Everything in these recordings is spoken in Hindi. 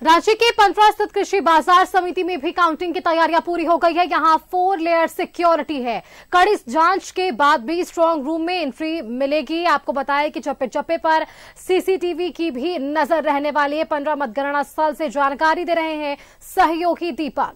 रांची के पंतरा स्थित कृषि बाजार समिति में भी काउंटिंग की तैयारियां पूरी हो गई है। यहां 4 लेयर सिक्योरिटी है। कड़ी जांच के बाद भी स्ट्रांग रूम में एंट्री मिलेगी। आपको बताया कि चप्पे चप्पे पर सीसीटीवी की भी नजर रहने वाली है। 15 मतगणना स्थल से जानकारी दे रहे हैं सहयोगी दीपक।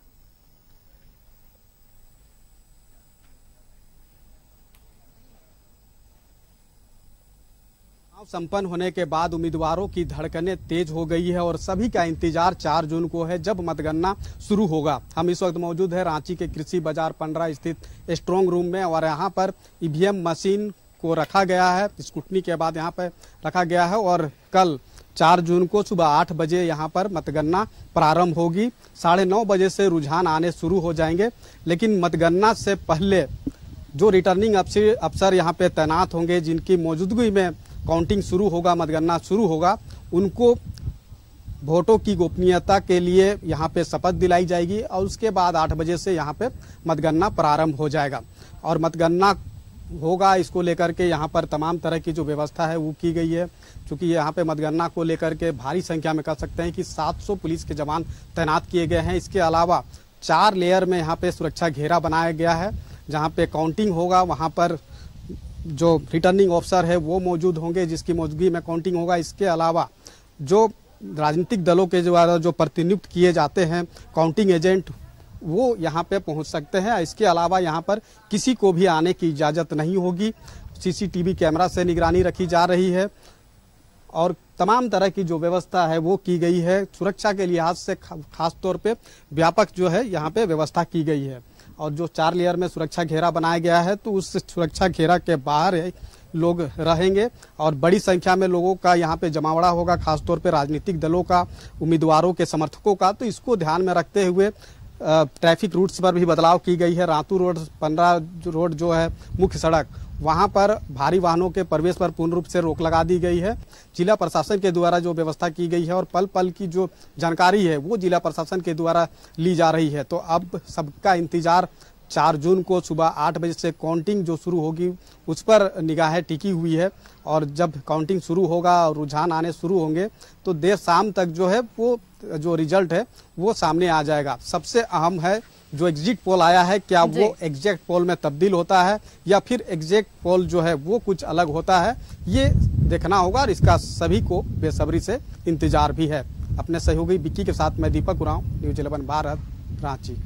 संपन्न होने के बाद उम्मीदवारों की धड़कनें तेज हो गई है और सभी का इंतजार 4 जून को है, जब मतगणना शुरू होगा। हम इस वक्त मौजूद है रांची के कृषि बाजार पंडरा स्थित स्ट्रांग रूम में और यहाँ पर ईवीएम मशीन को रखा गया है। स्क्रूटनी के बाद यहाँ पर रखा गया है और कल 4 जून को सुबह 8 बजे यहाँ पर मतगणना प्रारंभ होगी। 9:30 बजे से रुझान आने शुरू हो जाएंगे, लेकिन मतगणना से पहले जो रिटर्निंग अफसर यहाँ पे तैनात होंगे, जिनकी मौजूदगी में काउंटिंग शुरू होगा, मतगणना शुरू होगा, उनको वोटों की गोपनीयता के लिए यहाँ पे शपथ दिलाई जाएगी और उसके बाद 8 बजे से यहाँ पे मतगणना प्रारंभ हो जाएगा और मतगणना होगा। इसको लेकर के यहाँ पर तमाम तरह की जो व्यवस्था है वो की गई है, क्योंकि यहाँ पे मतगणना को लेकर के भारी संख्या में कह सकते हैं कि 700 पुलिस के जवान तैनात किए गए हैं। इसके अलावा 4 लेयर में यहाँ पे सुरक्षा घेरा बनाया गया है। जहाँ पे काउंटिंग होगा वहाँ पर जो रिटर्निंग ऑफिसर है वो मौजूद होंगे, जिसकी मौजूदगी में काउंटिंग होगा। इसके अलावा जो राजनीतिक दलों के द्वारा जो प्रतिनियुक्त किए जाते हैं काउंटिंग एजेंट, वो यहाँ पे पहुँच सकते हैं। इसके अलावा यहाँ पर किसी को भी आने की इजाज़त नहीं होगी। सीसीटीवी कैमरा से निगरानी रखी जा रही है और तमाम तरह की जो व्यवस्था है वो की गई है। सुरक्षा के लिहाज से खास तौर पे व्यापक जो है यहाँ पे व्यवस्था की गई है और जो 4 लेयर में सुरक्षा घेरा बनाया गया है, तो उस सुरक्षा घेरा के बाहर लोग रहेंगे और बड़ी संख्या में लोगों का यहाँ पे जमावड़ा होगा, खासतौर पे राजनीतिक दलों का, उम्मीदवारों के समर्थकों का। तो इसको ध्यान में रखते हुए ट्रैफिक रूट्स पर भी बदलाव की गई है। रातू रोड, पंडरा रोड जो है मुख्य सड़क, वहां पर भारी वाहनों के प्रवेश पर पूर्ण रूप से रोक लगा दी गई है। जिला प्रशासन के द्वारा जो व्यवस्था की गई है और पल पल की जो जानकारी है वो जिला प्रशासन के द्वारा ली जा रही है। तो अब सबका इंतजार 4 जून को सुबह 8 बजे से काउंटिंग जो शुरू होगी उस पर निगाहें टिकी हुई है और जब काउंटिंग शुरू होगा और रुझान आने शुरू होंगे तो देर शाम तक जो है वो जो रिजल्ट है वो सामने आ जाएगा। सबसे अहम है जो एग्जिट पोल आया है, क्या वो एग्जैक्ट पोल में तब्दील होता है या फिर एग्जैक्ट पोल जो है वो कुछ अलग होता है, ये देखना होगा और इसका सभी को बेसब्री से इंतजार भी है। अपने सहयोगी विक्की के साथ मैं दीपक उरांव, न्यूज़ 11 भारत, रांची।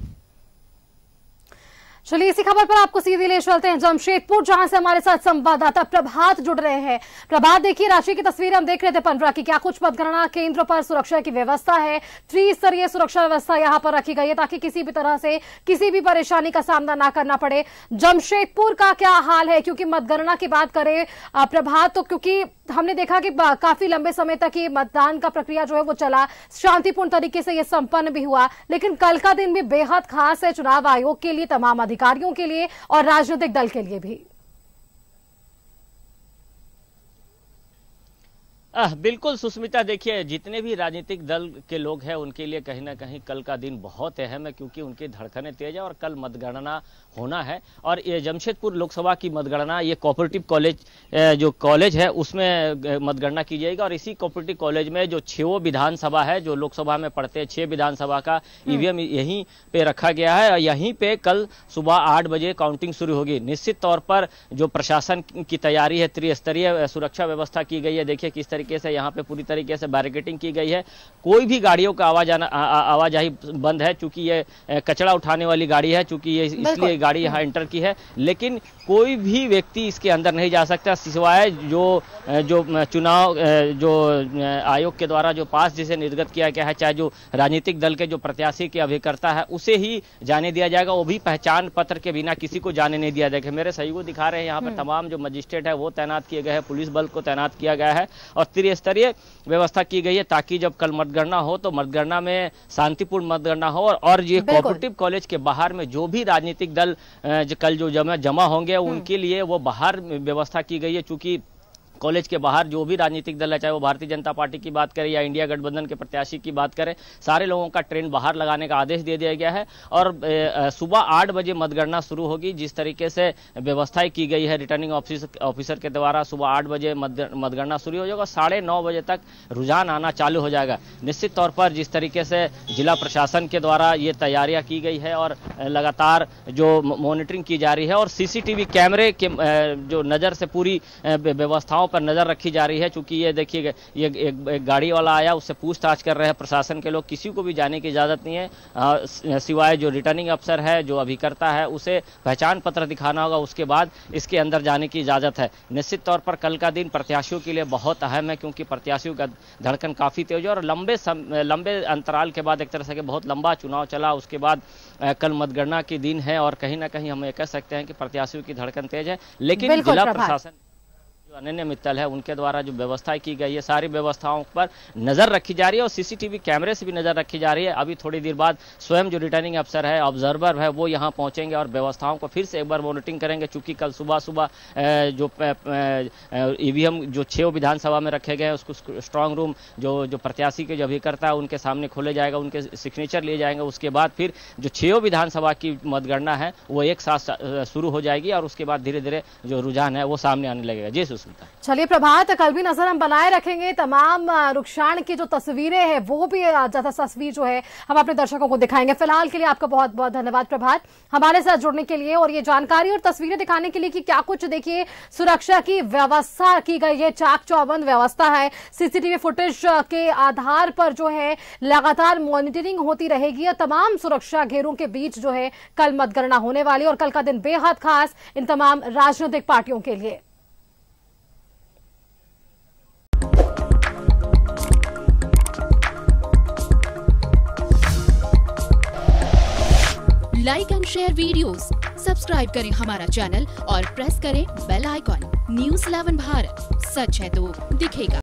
चलिए इसी खबर पर आपको सीधे ले चलते हैं जमशेदपुर, जहां से हमारे साथ संवाददाता प्रभात जुड़ रहे हैं। प्रभात, देखिए रांची की तस्वीरें हम देख रहे थे पंडरा की। क्या कुछ मतगणना केंद्र पर सुरक्षा की व्यवस्था है? त्रिस्तरीय सुरक्षा व्यवस्था यहां पर रखी गई है ताकि किसी भी तरह से किसी भी परेशानी का सामना ना करना पड़े। जमशेदपुर का क्या हाल है, क्योंकि मतगणना की बात करें प्रभात, तो क्योंकि हमने देखा कि काफी लंबे समय तक ये मतदान का प्रक्रिया जो है वो चला, शांतिपूर्ण तरीके से ये संपन्न भी हुआ, लेकिन कल का दिन भी बेहद खास है चुनाव आयोग के लिए, तमाम अधिकारियों के लिए और राजनीतिक दल के लिए भी। बिल्कुल सुष्मिता, देखिए जितने भी राजनीतिक दल के लोग हैं उनके लिए कहीं ना कहीं कल का दिन बहुत अहम है, क्योंकि उनकी धड़कनें तेज है और कल मतगणना होना है। और ये जमशेदपुर लोकसभा की मतगणना ये कोऑपरेटिव कॉलेज जो कॉलेज है उसमें मतगणना की जाएगी और इसी कोऑपरेटिव कॉलेज में जो 6 विधानसभा है, जो लोकसभा में पड़ते हैं 6 विधानसभा का ईवीएम यहीं पे रखा गया है और यहीं पे कल सुबह 8 बजे काउंटिंग शुरू होगी। निश्चित तौर पर जो प्रशासन की तैयारी है, त्रिस्तरीय सुरक्षा व्यवस्था की गई है। देखिए किस तरीके से यहाँ पे पूरी तरीके से बैरिकेडिंग की गई है। कोई भी गाड़ियों का आवाजाही बंद है, चूंकि ये कचरा उठाने वाली गाड़ी है, चूंकि ये इसलिए गाड़ी यहाँ एंटर की है, लेकिन कोई भी व्यक्ति इसके अंदर नहीं जा सकता सिवाय जो चुनाव जो आयोग के द्वारा जो पास जिसे निर्गत किया गया है, चाहे जो राजनीतिक दल के जो प्रत्याशी के अभिकर्ता है उसे ही जाने दिया जाएगा। वो भी पहचान पत्र के बिना किसी को जाने नहीं दिया जाएगा। मेरे सहयोगी दिखा रहे हैं यहाँ पर तमाम जो मजिस्ट्रेट है वो तैनात किए गए हैं, पुलिस बल को तैनात किया गया है और त्रिस्तरीय व्यवस्था की गई है ताकि जब कल मतगणना हो तो मतगणना में शांतिपूर्ण मतगणना हो। और ये कोऑपरेटिव कॉलेज के बाहर में जो भी राजनीतिक दल कल जो जमा होंगे उनके लिए वो बाहर व्यवस्था की गई है, चूंकि कॉलेज के बाहर जो भी राजनीतिक दल है, चाहे वो भारतीय जनता पार्टी की बात करें या इंडिया गठबंधन के प्रत्याशी की बात करें, सारे लोगों का ट्रेन बाहर लगाने का आदेश दे दिया गया है। और सुबह 8 बजे मतगणना शुरू होगी। जिस तरीके से व्यवस्थाएं की गई है रिटर्निंग ऑफिसर के द्वारा, सुबह 8 बजे मतगणना शुरू हो जाएगा, 9:30 बजे तक रुझान आना चालू हो जाएगा। निश्चित तौर पर जिस तरीके से जिला प्रशासन के द्वारा ये तैयारियां की गई है और लगातार जो मॉनिटरिंग की जा रही है और सीसीटीवी कैमरे के जो नज़र से पूरी व्यवस्थाओं पर नजर रखी जा रही है। चूंकि ये देखिए, ये एक गाड़ी वाला आया, उससे पूछताछ कर रहे हैं प्रशासन के लोग। किसी को भी जाने की इजाजत नहीं है, सिवाय जो रिटर्निंग अफसर है, जो अभिकर्ता है, उसे पहचान पत्र दिखाना होगा, उसके बाद इसके अंदर जाने की इजाजत है। निश्चित तौर पर कल का दिन प्रत्याशियों के लिए बहुत अहम है, क्योंकि प्रत्याशियों का धड़कन काफी तेज है और लंबे अंतराल के बाद एक तरह से बहुत लंबा चुनाव चला, उसके बाद कल मतगणना के दिन है और कहीं ना कहीं हम ये कह सकते हैं कि प्रत्याशियों की धड़कन तेज है। लेकिन जिला प्रशासन अनन्य मित्तल है, उनके द्वारा जो व्यवस्था की गई है, सारी व्यवस्थाओं पर नजर रखी जा रही है और सीसीटीवी कैमरे से भी नजर रखी जा रही है। अभी थोड़ी देर बाद स्वयं जो रिटर्निंग अफसर है, ऑब्जर्वर है, वो यहां पहुंचेंगे और व्यवस्थाओं को फिर से एक बार मॉनिटरिंग करेंगे। चूंकि कल सुबह जो ईवीएम जो 6 विधानसभा में रखे गए हैं, उसको स्ट्रांग रूम जो प्रत्याशी के जो अभिकर्ता है उनके सामने खोले जाएगा, उनके सिग्नेचर लिए जाएंगे। उसके बाद फिर जो 6 विधानसभा की मतगणना है वो एक साथ शुरू हो जाएगी और उसके बाद धीरे धीरे जो रुझान है वो सामने आने लगेगा। जी सुष्मिता। चलिए प्रभात, कल भी नजर हम बनाए रखेंगे। तमाम रुक्षाण की जो तस्वीरें हैं वो भी ज्यादा तस्वीर जो है हम अपने दर्शकों को दिखाएंगे। फिलहाल के लिए आपका बहुत बहुत धन्यवाद प्रभात, हमारे साथ जुड़ने के लिए और ये जानकारी और तस्वीरें दिखाने के लिए कि क्या कुछ देखिए सुरक्षा की व्यवस्था की गई है। चाक चौबंद व्यवस्था है, सीसीटीवी फुटेज के आधार पर जो है लगातार मॉनिटरिंग होती रहेगी और तमाम सुरक्षा घेरों के बीच जो है कल मतगणना होने वाली और कल का दिन बेहद खास इन तमाम राजनीतिक पार्टियों के लिए। Like and share videos, subscribe करें हमारा चैनल और प्रेस करें बेल आइकॉन। न्यूज़ 11 भारत, सच है तो दिखेगा।